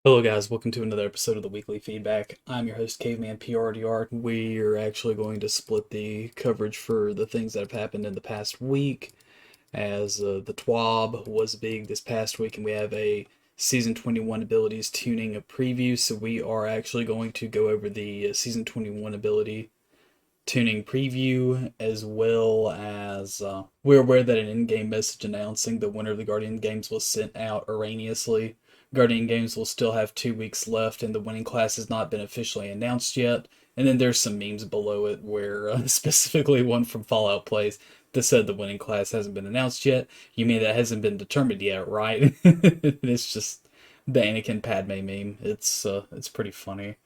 Hello guys, welcome to another episode of the Weekly Feedback. I'm your host Caveman PRDR. We are actually going to split the coverage for the things that have happened in the past week, as the TWAB was big this past week, and we have a Season 21 Abilities tuning a preview, so we are actually going to go over the Season 21 ability tuning preview, as well as we're aware that an in-game message announcing the winner of the Guardian Games was sent out erroneously. Guardian Games will still have 2 weeks left, and the winning class has not been officially announced yet. And then there's some memes below it where, specifically one from Fallout Plays, that said the winning class hasn't been announced yet. You mean that hasn't been determined yet, right? It's just the Anakin Padme meme. It's pretty funny.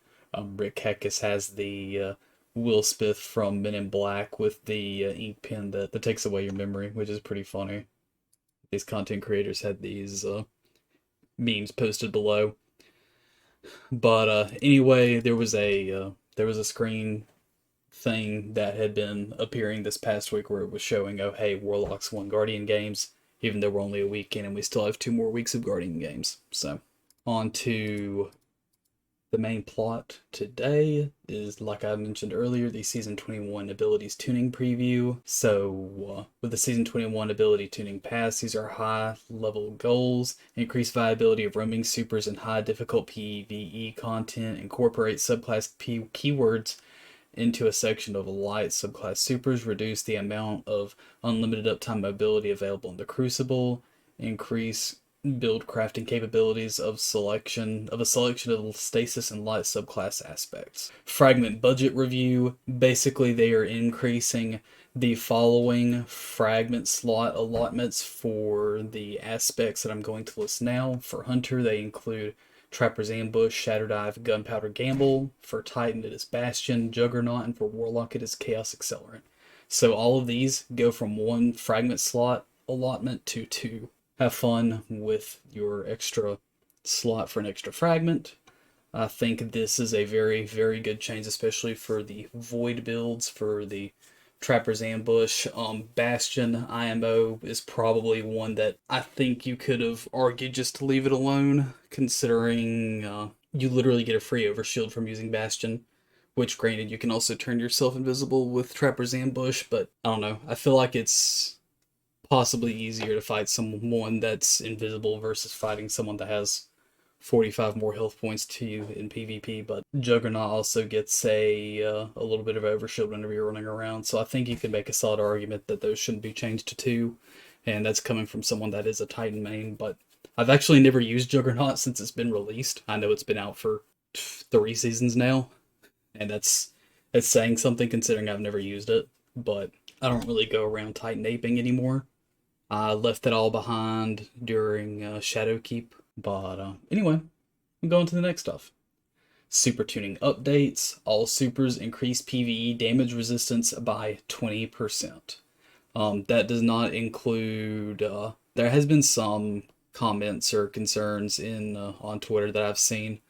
Rick Heckes has the Will Smith from Men in Black with the ink pen that takes away your memory, which is pretty funny. These content creators had these memes posted below. But anyway, there was a screen thing that had been appearing this past week where it was showing, oh hey, Warlocks won Guardian Games, even though we're only a week in and we still have 2 more weeks of Guardian Games. So on to the main plot today is, like I mentioned earlier, the Season 21 Abilities Tuning Preview. So, with the Season 21 Ability Tuning Pass, these are high-level goals, increase viability of roaming supers and high-difficult PvE content, incorporate subclass keywords into a section of light subclass supers, reduce the amount of unlimited uptime mobility available in the Crucible, increase build crafting capabilities of a selection of stasis and light subclass aspects. Fragment budget review. Basically, they are increasing the following fragment slot allotments for the aspects that I'm going to list now. For Hunter, they include Trapper's Ambush, Shadow Dive, Gunpowder Gamble. For Titan, it is Bastion, Juggernaut, and for Warlock, it is Chaos Accelerant. So all of these go from one fragment slot allotment to two. Have fun with your extra slot for an extra fragment. I think this is a very, very good change, especially for the Void builds, for the Trapper's Ambush. Bastion IMO is probably one that I think you could have argued just to leave it alone, considering you literally get a free overshield from using Bastion. Which, granted, you can also turn yourself invisible with Trapper's Ambush, but I don't know. I feel like it's possibly easier to fight someone that's invisible versus fighting someone that has 45 more health points to you in PvP, but Juggernaut also gets a little bit of overshield whenever you're running around, so I think you can make a solid argument that those shouldn't be changed to two, and that's coming from someone that is a Titan main, but I've actually never used Juggernaut since it's been released. I know it's been out for 3 seasons now, and that's saying something considering I've never used it, but I don't really go around Titan aping anymore. I left it all behind during Shadowkeep. But anyway, I'm going to the next stuff. Super tuning updates. All supers increase PvE damage resistance by 20%. That does not include. There has been some comments or concerns in on Twitter that I've seen.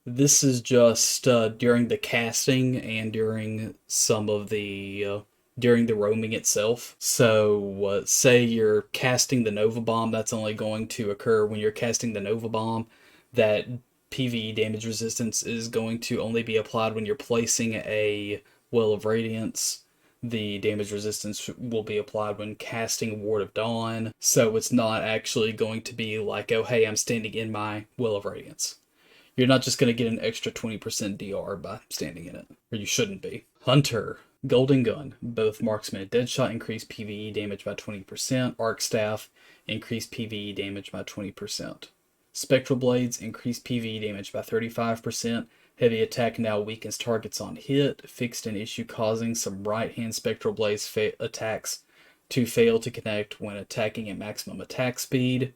This is just during the casting and during some of the during the roaming itself. So, say you're casting the Nova Bomb, that's only going to occur when you're casting the Nova Bomb. That PvE damage resistance is going to only be applied when you're placing a Well of Radiance. The damage resistance will be applied when casting Ward of Dawn. So it's not actually going to be like, oh hey, I'm standing in my Well of Radiance. You're not just going to get an extra 20% DR by standing in it. Or you shouldn't be. Hunter. Golden Gun. Both Marksman and Deadshot increase PvE damage by 20%. Arc Staff increase PvE damage by 20%. Spectral Blades increase PvE damage by 35%. Heavy Attack now weakens targets on hit. Fixed an issue causing some right-hand Spectral Blades attacks to fail to connect when attacking at maximum attack speed.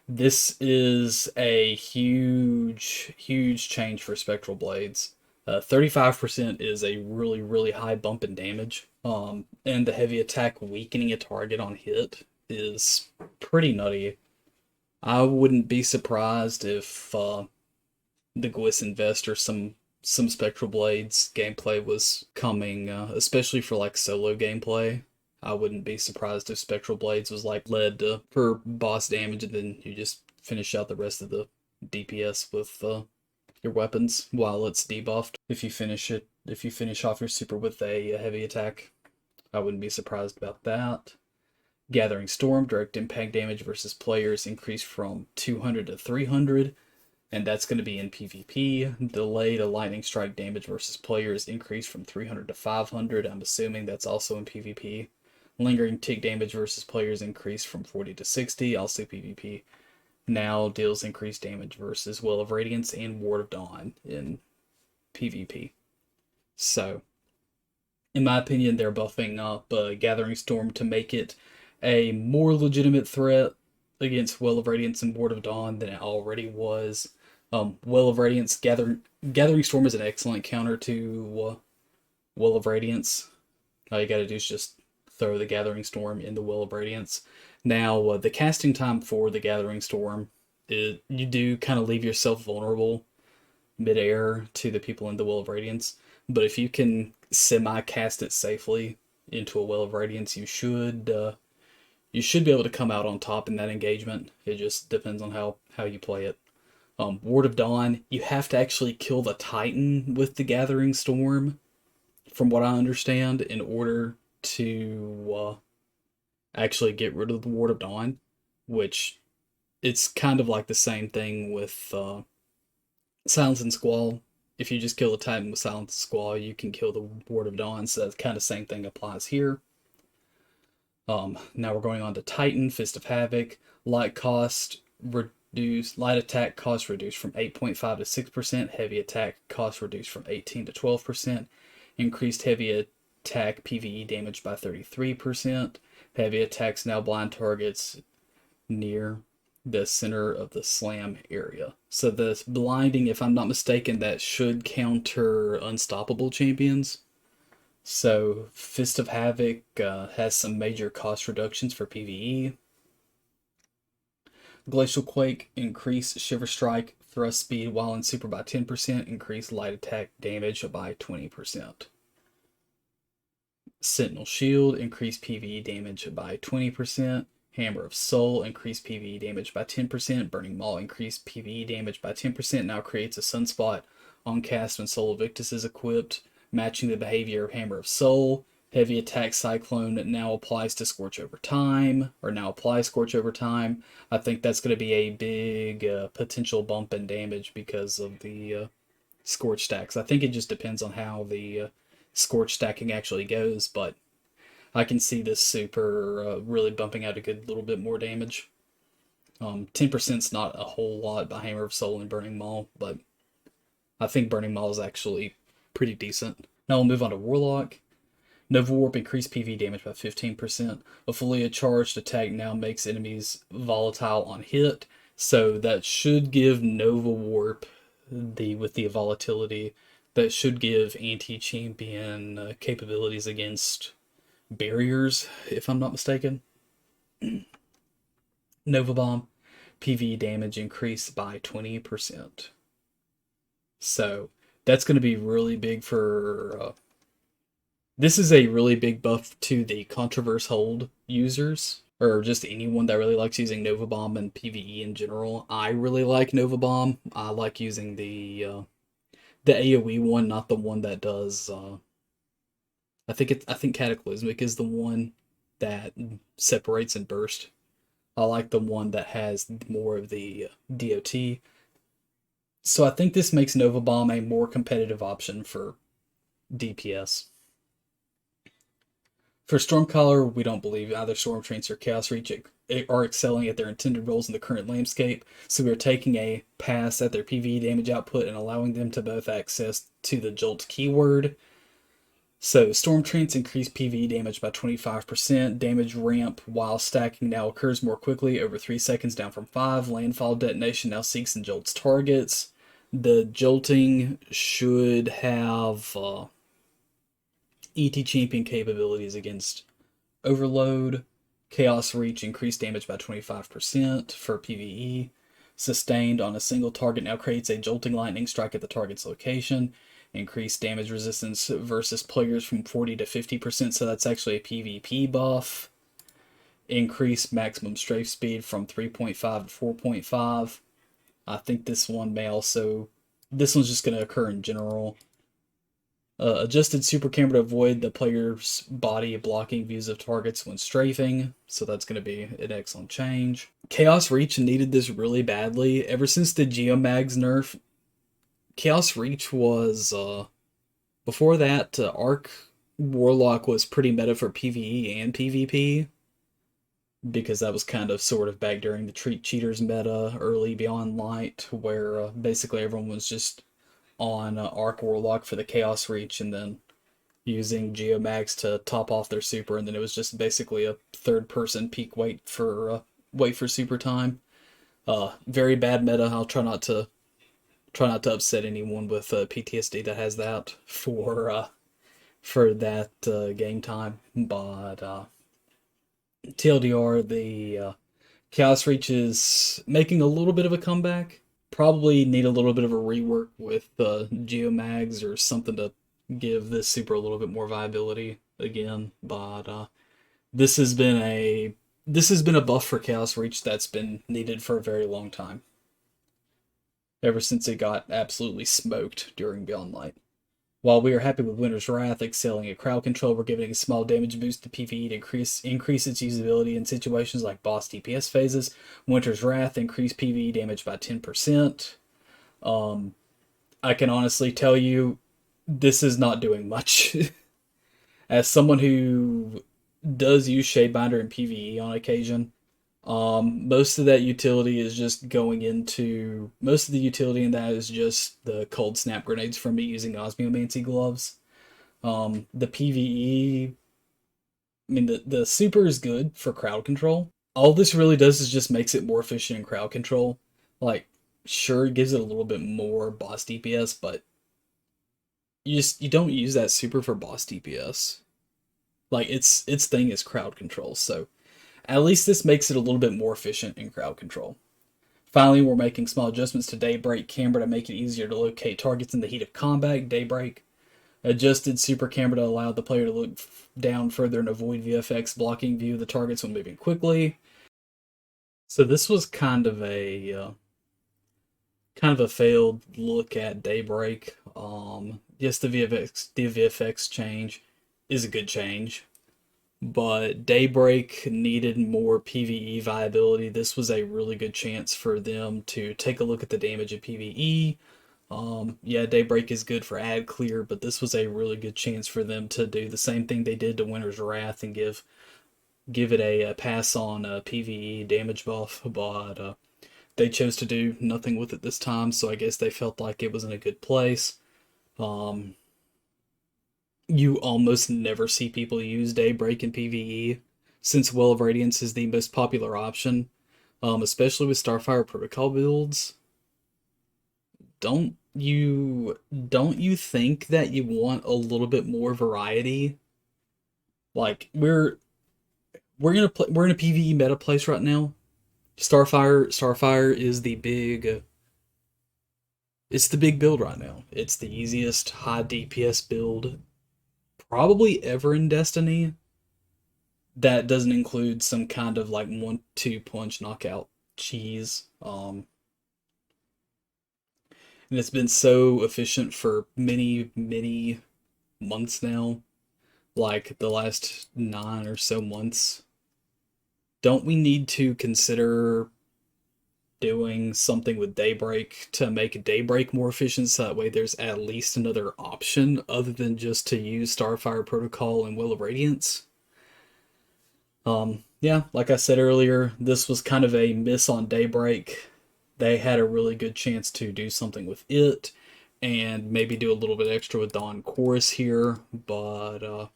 This is a huge, huge change for Spectral Blades. 35% is a really, really high bump in damage. And the heavy attack weakening a target on hit is pretty nutty. I wouldn't be surprised if the Gwis Invest or some Spectral Blades gameplay was coming, especially for like solo gameplay. I wouldn't be surprised if Spectral Blades was like led for boss damage and then you just finish out the rest of the DPS with your weapons while it's debuffed. If you finish off your super with a heavy attack, I wouldn't be surprised about that. Gathering Storm, direct impact damage versus players increased from 200 to 300, and that's going to be in PvP. Delayed lightning strike damage versus players increased from 300 to 500. I'm assuming that's also in PvP. Lingering tick damage versus players increased from 40 to 60, also PvP. Now deals increased damage versus Will of Radiance and Ward of Dawn in PvP. So, in my opinion, they're buffing up Gathering Storm to make it a more legitimate threat against Will of Radiance and Ward of Dawn than it already was. Will of Radiance, Gathering Storm is an excellent counter to Will of Radiance. All you gotta do is just throw the Gathering Storm in the Will of Radiance. Now, the casting time for the Gathering Storm, you do kind of leave yourself vulnerable midair to the people in the Will of Radiance. But if you can semi-cast it safely into a Will of Radiance, you should be able to come out on top in that engagement. It just depends on how you play it. Ward of Dawn, you have to actually kill the Titan with the Gathering Storm, from what I understand, in order to actually get rid of the Ward of Dawn, which it's kind of like the same thing with Silence and Squall. If you just kill the Titan with Silence and Squall, you can kill the Ward of Dawn, so that kind of same thing applies here. Now we're going on to Titan, Fist of Havoc. Light attack cost reduced from 8.5 to 6%. Heavy attack cost reduced from 18 to 12%. Increased heavy attack PvE damage by 33%. Heavy attacks now blind targets near the center of the slam area. So the blinding, if I'm not mistaken, that should counter unstoppable champions. So Fist of Havoc has some major cost reductions for PvE. Glacial Quake, increase Shiver Strike thrust speed while in super by 10%, increase light attack damage by 20%. Sentinel Shield, increase PvE damage by 20%. Hammer of Soul, increase PvE damage by 10%. Burning Maul, increase PvE damage by 10%. Now creates a sunspot on cast when Soul of Victus is equipped, matching the behavior of Hammer of Soul. Heavy attack Cyclone now applies to Scorch over time, or now applies Scorch over time. I think that's going to be a big potential bump in damage because of the Scorch stacks. I think it just depends on how the Scorch stacking actually goes, but I can see this super really bumping out a good little bit more damage. 10%'s not a whole lot by Hammer of Soul and Burning Maul, but I think Burning Maul is actually pretty decent. Now we'll move on to Warlock. Nova Warp, increased PvE damage by 15%. A fully charged attack now makes enemies volatile on hit, so that should give Nova Warp, with the volatility, that should give anti-champion capabilities against barriers, if I'm not mistaken. Nova Bomb, PvE damage increased by 20%. So that's going to be really big for... this is a really big buff to the Controverse Hold users, or just anyone that really likes using Nova Bomb and PvE in general. I really like Nova Bomb. I like using the AoE one, not the one that does... I think Cataclysmic is the one that separates and burst. I like the one that has more of the DOT. So I think this makes Nova Bomb a more competitive option for DPS. For Stormcaller, we don't believe either Storm Treants or Chaos Reach are excelling at their intended roles in the current landscape, so we're taking a pass at their PvE damage output and allowing them to both access to the Jolt keyword. So Storm Treants increase PvE damage by 25%. Damage ramp while stacking now occurs more quickly, over 3 seconds down from 5. Landfall detonation now seeks and jolts targets. The jolting should have ET champion capabilities against Overload. Chaos Reach increased damage by 25% for PvE. Sustained on a single target now creates a jolting lightning strike at the target's location. Increased damage resistance versus players from 40 to 50%, so that's actually a PvP buff. Increased maximum strafe speed from 3.5 to 4.5. I think this one may also. This one's just going to occur in general. Adjusted super camera to avoid the player's body blocking views of targets when strafing, so that's going to be an excellent change. Chaos Reach needed this really badly. Ever since the Geomags nerf, Chaos Reach was before that, Arc Warlock was pretty meta for PvE and PvP because that was kind of sort of back during the Treat Cheaters meta early Beyond Light, where basically everyone was just on Arc Warlock for the Chaos Reach and then using Geomags to top off their super, and then it was just basically a third person peak wait for super time. Very bad meta. I'll try not to upset anyone with PTSD that has that for that game time. But TLDR, the Chaos Reach is making a little bit of a comeback. Probably need a little bit of a rework with Geomags or something to give this super a little bit more viability again. But this has been a this has been a buff for Chaos Reach that's been needed for a very long time. Ever since it got absolutely smoked during Beyond Light. While we are happy with Winter's Wrath excelling at crowd control, we're giving a small damage boost to PvE to increase its usability in situations like boss DPS phases. Winter's Wrath increased PvE damage by 10%. I can honestly tell you, this is not doing much. As someone who does use Shadebinder in PvE on occasion, most of that utility is just going into. Most of the utility in that is just the cold snap grenades from me using Osmiomancy gloves. The PvE. I mean, the super is good for crowd control. All this really does is just makes it more efficient in crowd control. Like, sure, it gives it a little bit more boss DPS, but you don't use that super for boss DPS. Like, its thing is crowd control, so at least this makes it a little bit more efficient in crowd control. Finally, we're making small adjustments to Daybreak Camera to make it easier to locate targets in the heat of combat. Daybreak adjusted Super Camera to allow the player to look down further and avoid VFX blocking view of the targets when moving quickly. So this was kind of a failed look at Daybreak. Yes, the VFX change is a good change, but Daybreak needed more PvE viability. This was a really good chance for them to take a look at the damage of PvE. Yeah, Daybreak is good for ad clear, but this was a really good chance for them to do the same thing they did to Winter's Wrath and give it a pass on a PvE damage buff. But they chose to do nothing with it this time, so I guess they felt like it was in a good place. Um, you almost never see people use Daybreak in PvE, since Well of Radiance is the most popular option, especially with Starfire Protocol builds. Don't you think that you want a little bit more variety? Like we're in a PvE meta place right now. Starfire is the big it's the big build right now. It's the easiest high DPS build probably ever in Destiny that doesn't include some kind of like 1-2 punch knockout cheese. And it's been so efficient for many months now, like the last 9 or so months. Don't we need to consider doing something with Daybreak to make Daybreak more efficient so that way there's at least another option other than just to use Starfire Protocol and Will of Radiance? Yeah, like I said earlier, this was kind of a miss on Daybreak. They had a really good chance to do something with it and maybe do a little bit extra with Dawn Chorus here, but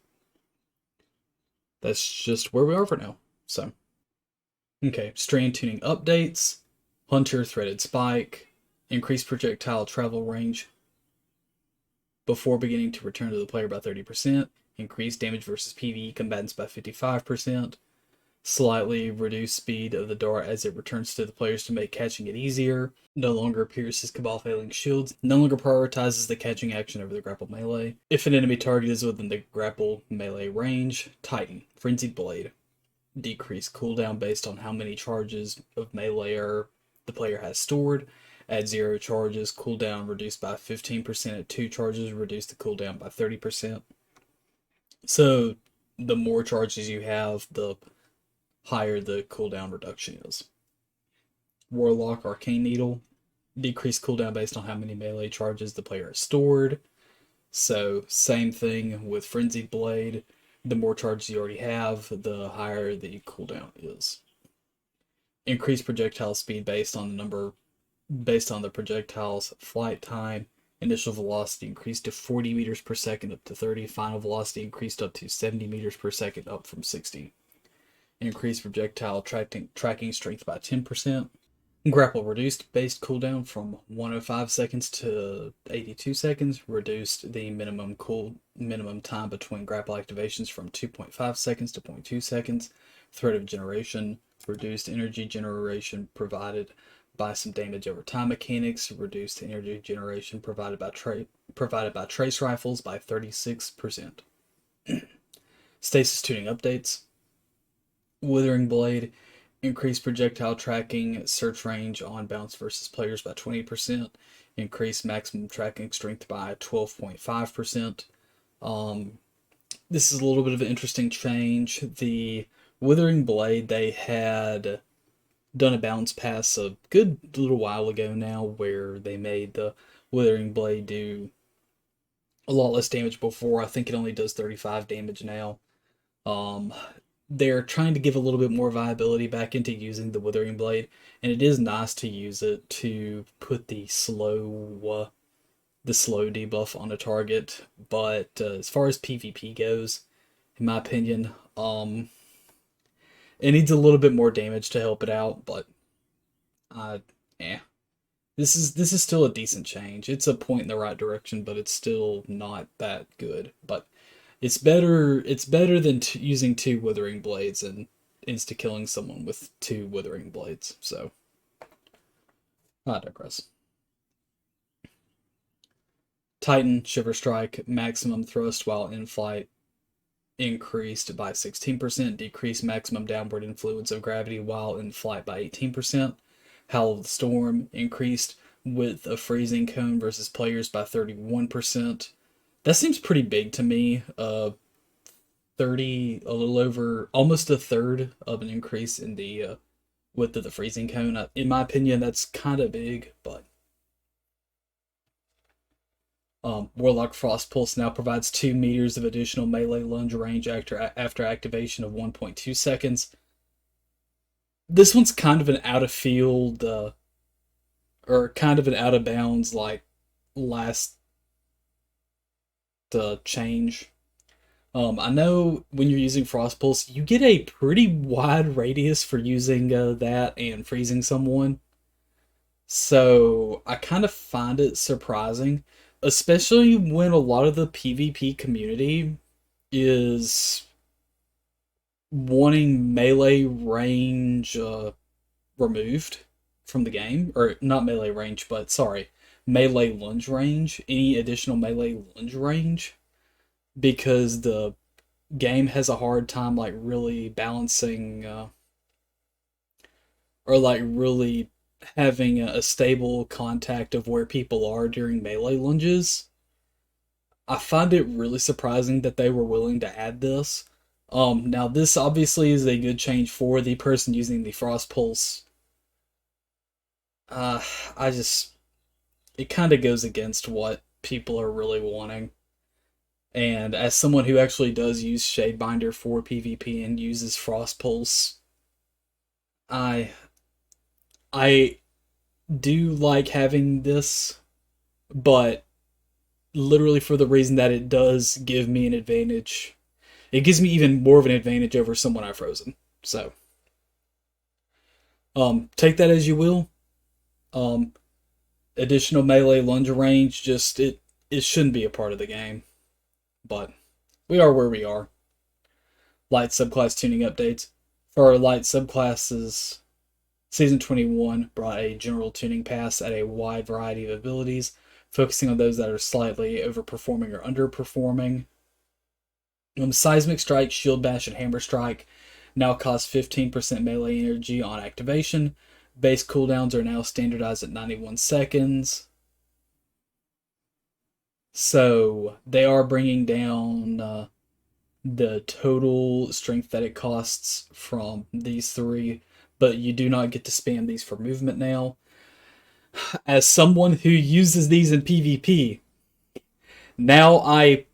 that's just where we are for now. So, okay, strand tuning updates, Hunter threaded spike, increased projectile travel range before beginning to return to the player by 30%, increased damage versus PvE combatants by 55%, slightly reduced speed of the dart as it returns to the players to make catching it easier, no longer pierces Cabal failing shields, no longer prioritizes the catching action over the grapple melee. If an enemy target is within the grapple melee range, Titan, Frenzied Blade, decreased cooldown based on how many charges of melee the player has stored, at 0 charges, cooldown reduced by 15%. At 2 charges, reduce the cooldown by 30%. So the more charges you have, the higher the cooldown reduction is. Warlock Arcane Needle, decreased cooldown based on how many melee charges the player has stored. So same thing with Frenzied Blade. The more charges you already have, the higher the cooldown is. Increased projectile speed based on the projectile's flight time. Initial velocity increased to 40 meters per second up to 30. Final velocity increased up to 70 meters per second up from 60. Increased projectile tracking strength by 10%. Grapple reduced base cooldown from 105 seconds to 82 seconds. Reduced the minimum time between grapple activations from 2.5 seconds to 0.2 seconds. Threat of generation reduced energy generation provided by some damage over time mechanics. Reduced energy generation provided by trace rifles by 36%. Stasis tuning updates. Withering Blade increased projectile tracking search range on bounce versus players by 20%. Increased maximum tracking strength by 12.5%. This is a little bit of an interesting change. The Withering Blade, they had done a bounce pass a good little while ago now where they made the Withering Blade do a lot less damage before. I think it only does 35 damage now. They're trying to give a little bit more viability back into using the Withering Blade, and it is nice to use it to put the slow debuff on a target. But as far as PvP goes, in my opinion, it needs a little bit more damage to help it out. But eh, this is still a decent change. It's a point in the right direction, but it's still not that good. But it's better than using 2 Withering Blades and insta-killing someone with 2 Withering Blades. So, I digress. Titan Shiver Strike, maximum thrust while in flight increased by 16%, decreased maximum downward influence of gravity while in flight by 18%. Howl of the Storm increased width of freezing cone versus players by 31%. That seems pretty big to me. 30, a little over, almost a third of an increase in the width of the freezing cone. In my opinion, that's kind of big, but Warlock Frost Pulse now provides 2 meters of additional melee lunge range after activation of 1.2 seconds. This one's kind of an out of field, or kind of an out of bounds, like, last change. I know when you're using Frost Pulse, you get a pretty wide radius for using that and freezing someone. So I kind of find it surprising, especially when a lot of the PvP community is wanting melee range removed from the game. Or not melee range, but sorry, melee lunge range. Any additional melee lunge range. Because the game has a hard time like really balancing or like really having a stable contact of where people are during melee lunges. I find it really surprising that they were willing to add this. Now this obviously is a good change for the person using the Frost Pulse. I just, it kind of goes against what people are really wanting. And as someone who actually does use Shadebinder for PvP and uses Frost Pulse, I do like having this, but literally for the reason that it does give me an advantage. It gives me even more of an advantage over someone I've frozen. So, take that as you will. Additional melee lunge range, just, it shouldn't be a part of the game. But we are where we are. Light subclass tuning updates. For our light subclasses, Season 21 brought a general tuning pass at a wide variety of abilities, focusing on those that are slightly overperforming or underperforming. Seismic Strike, Shield Bash, and Hammer Strike now cost 15% melee energy on activation. Base cooldowns are now standardized at 91 seconds. So they are bringing down the total strength that it costs from these three, but you do not get to spam these for movement now. As someone who uses these in PvP, now I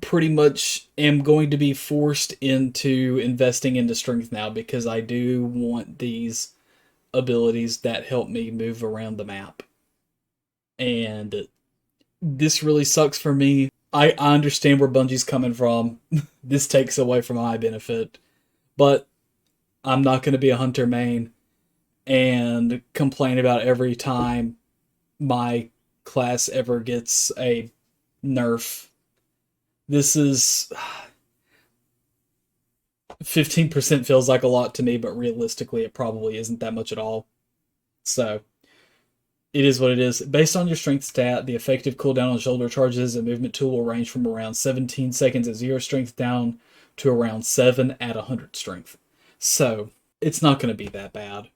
pretty much am going to be forced into investing into strength now because I do want these abilities that help me move around the map. And this really sucks for me. I understand where Bungie's coming from. This takes away from my benefit. But I'm not going to be a hunter main and complain about every time my class ever gets a nerf. This is 15% feels like a lot to me, but realistically it probably isn't that much at all. So it is what it is. Based on your strength stat, the effective cooldown on shoulder charges and movement tool will range from around 17 seconds at 0 strength down to around 7 at 100 strength. So it's not going to be that bad,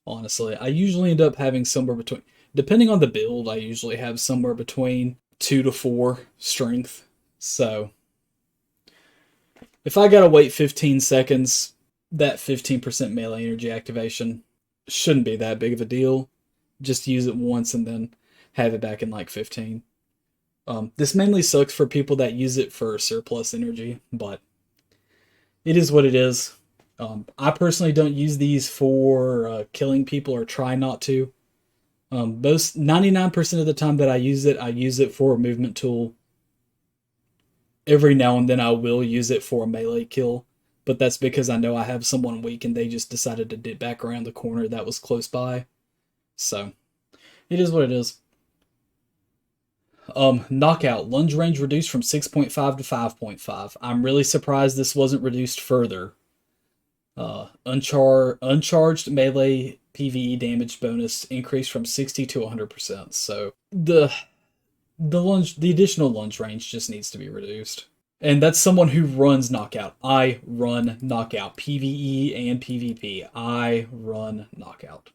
honestly. I usually end up having somewhere between, depending on the build, I usually have somewhere between 2 to 4 strength. So if I gotta wait 15 seconds, that 15% melee energy activation shouldn't be that big of a deal. Just use it once and then have it back in like 15. This mainly sucks for people that use it for surplus energy, but it is what it is. I personally don't use these for killing people or try not to. Most 99% of the time that I use it for a movement tool. Every now and then I will use it for a melee kill, but that's because I know I have someone weak and they just decided to dip back around the corner that was close by. So, it is what it is. Knockout. Lunge range reduced from 6.5 to 5.5. I'm really surprised this wasn't reduced further. Uncharged melee PvE damage bonus increased from 60 to 100%. So, the additional lunge range just needs to be reduced. And that's someone who runs knockout. I run knockout. PvE and PvP. I run knockout.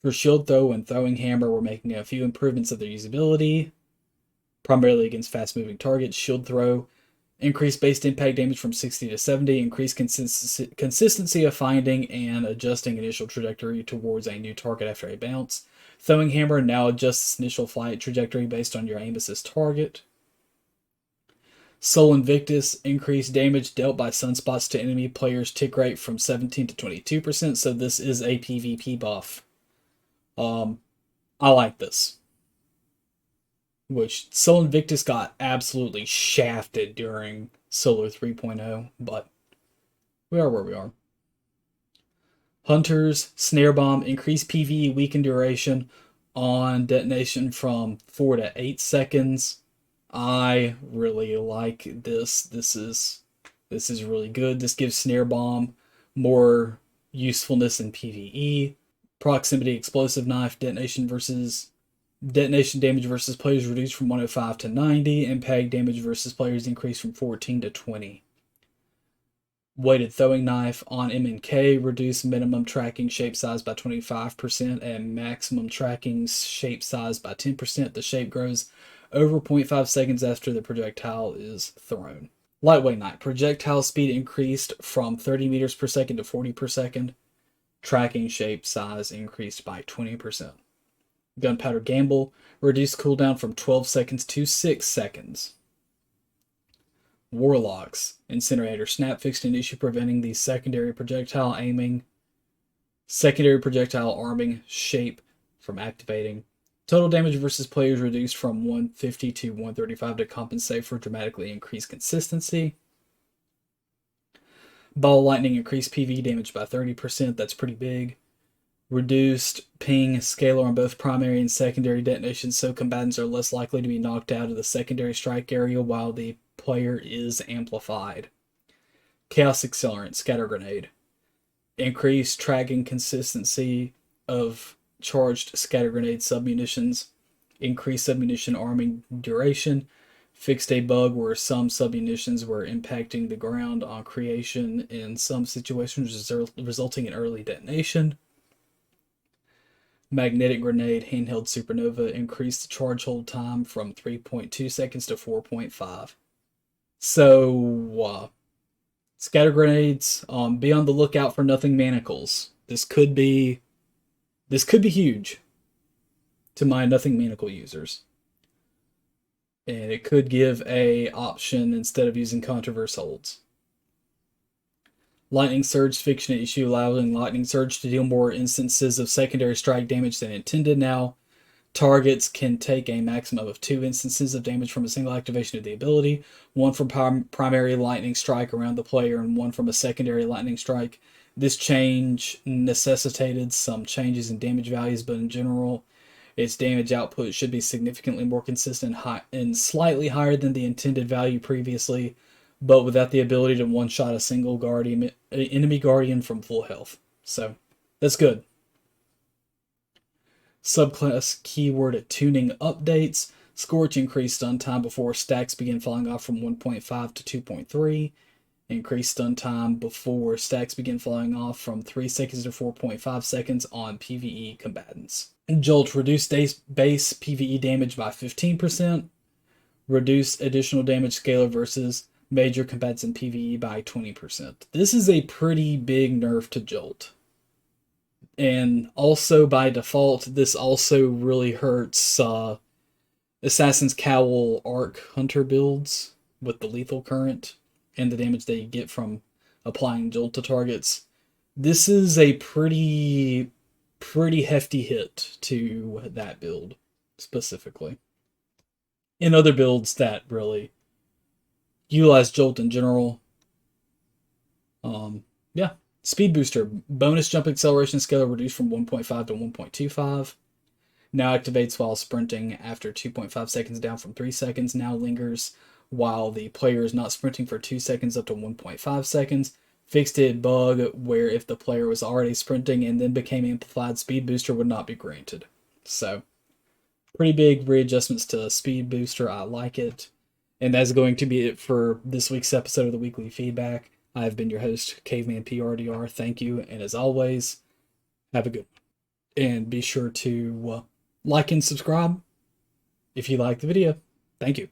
For shield throw and throwing hammer, we're making a few improvements of their usability, primarily against fast-moving targets. Shield throw, increased base impact damage from 60 to 70, increased consistency of finding and adjusting initial trajectory towards a new target after a bounce. Throwing hammer now adjusts initial flight trajectory based on your aim assist target. Soul Invictus, increased damage dealt by sunspots to enemy players' tick rate from 17 to 22%, so this is a PvP buff. I like this. Which Soul Invictus got absolutely shafted during Solar 3.0, but we are where we are. Hunters, Snare Bomb, increased PvE weaken duration on detonation from 4 to 8 seconds. I really like this. This is really good. This gives Snare Bomb more usefulness in PvE. Proximity Explosive Knife, detonation damage versus players reduced from 105 to 90. Impact damage versus players increased from 14 to 20. Weighted Throwing Knife on M&K, reduce minimum tracking shape size by 25% and maximum tracking shape size by 10%. The shape grows over 0.5 seconds after the projectile is thrown. Lightweight Knife, projectile speed increased from 30 meters per second to 40 per second. Tracking shape size increased by 20%. Gunpowder Gamble, reduced cooldown from 12 seconds to 6 seconds. Warlocks, Incinerator, snap fixed an issue preventing the secondary projectile arming shape from activating. Total damage versus players reduced from 150 to 135 to compensate for dramatically increased consistency. Ball Lightning, increased PvE damage by 30%. That's pretty big. Reduced ping scalar on both primary and secondary detonations, so combatants are less likely to be knocked out of the secondary strike area while the player is amplified. Chaos Accelerant, Scatter Grenade. Increased tracking consistency of charged scatter grenade submunitions. Increased submunition arming duration. Fixed a bug where some submunitions were impacting the ground on creation in some situations, resulting in early detonation. Magnetic Grenade Handheld Supernova increased the charge hold time from 3.2 seconds to 4.5. So, scatter grenades, be on the lookout for nothing manacles. This could be huge to my nothing manacle users. And it could give a option instead of using controverse holds. Lightning Surge Fiction issue allowing Lightning Surge to deal more instances of secondary strike damage than intended now. Targets can take a maximum of 2 instances of damage from a single activation of the ability, one from primary lightning strike around the player and one from a secondary lightning strike. This change necessitated some changes in damage values, but in general, its damage output should be significantly more consistent and slightly higher than the intended value previously, but without the ability to one-shot a single enemy guardian from full health. So, that's good. Subclass keyword tuning updates. Scorch increased stun time before stacks begin falling off from 1.5 to 2.3. Increased stun time before stacks begin falling off from 3 seconds to 4.5 seconds on PvE combatants. Jolt reduced base PvE damage by 15%. Reduce additional damage scalar versus major combatants in PvE by 20%. This is a pretty big nerf to Jolt. And also by default, this also really hurts Assassin's Cowl Arc Hunter builds with the lethal current and the damage they get from applying Jolt to targets. This is a pretty hefty hit to that build specifically. In other builds that really utilize Jolt in general, yeah. Speed Booster, bonus jump acceleration scalar reduced from 1.5 to 1.25. Now activates while sprinting after 2.5 seconds down from 3 seconds. Now lingers while the player is not sprinting for 2 seconds up to 1.5 seconds. Fixed hit bug where if the player was already sprinting and then became amplified, Speed Booster would not be granted. So, pretty big readjustments to Speed Booster. I like it. And that's going to be it for this week's episode of the Weekly Feedback. I've been your host, Caveman PRDR. Thank you, and as always, have a good one. And be sure to like and subscribe if you like the video. Thank you.